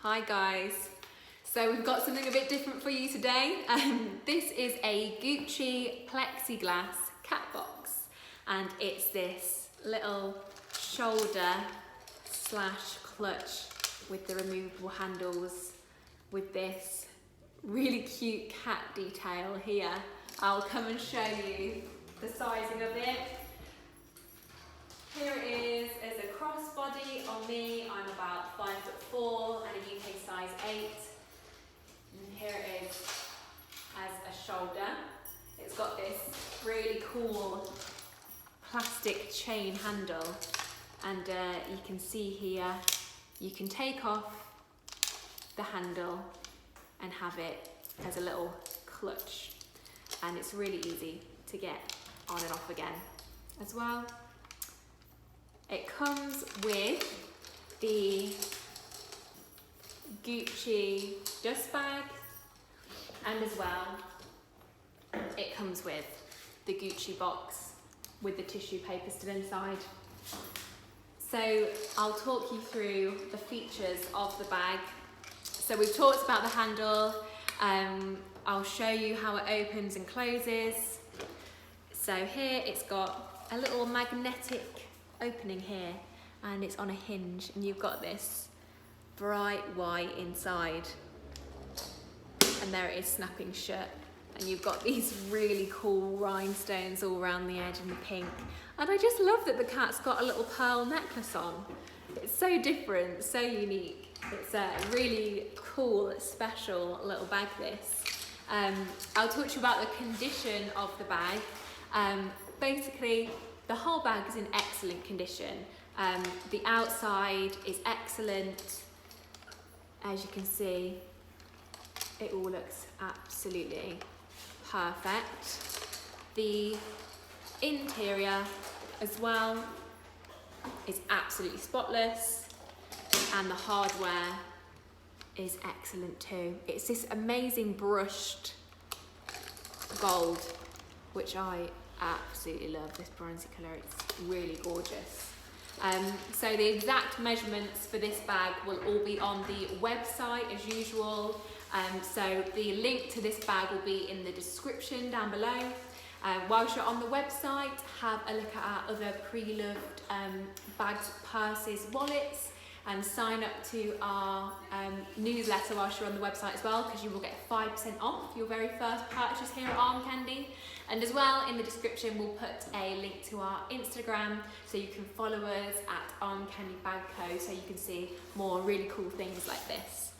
Hi guys. So we've got something a bit different for you today. This is a Gucci plexiglass cat box, and it's this little shoulder slash clutch with the removable handles with this really cute cat detail here. I'll come and show you the sizing of it. Here it is as a crossbody on me. I'm about 5'4" and a UK size 8. And here it is as a shoulder. It's got this really cool plastic chain handle, and you can see here you can take off the handle and have it as a little clutch, and it's really easy to get on and off again as well. It comes with the Gucci dust bag, and as well it comes with the Gucci box with the tissue paper still inside. So I'll talk you through the features of the bag. So we've talked about the handle. I'll show you how it opens and closes. So here it's got a little magnetic opening here, and it's on a hinge, and you've got this bright white inside, and there it is snapping shut, and you've got these really cool rhinestones all around the edge in the pink. And I just love that the cat's got a little pearl necklace on. It's so different, so unique. It's a really cool, special little bag, this. I'll talk to you about the condition of the bag. Basically, the whole bag is in excellent condition. The outside is excellent. As you can see, it all looks absolutely perfect. The interior as well is absolutely spotless, and the hardware is excellent too. It's this amazing brushed gold, which I absolutely love. This bronzy colour, it's really gorgeous. So the exact measurements for this bag will all be on the website as usual. So the link to this bag will be in the description down below. Whilst you're on the website, have a look at our other pre-loved bags, purses, wallets, and sign up to our newsletter whilst you're on the website as well, because you will get 5% off your very first purchase here at Armcandy. And as well, in the description we'll put a link to our Instagram, so you can follow us at Armcandy Bag Co, so you can see more really cool things like this.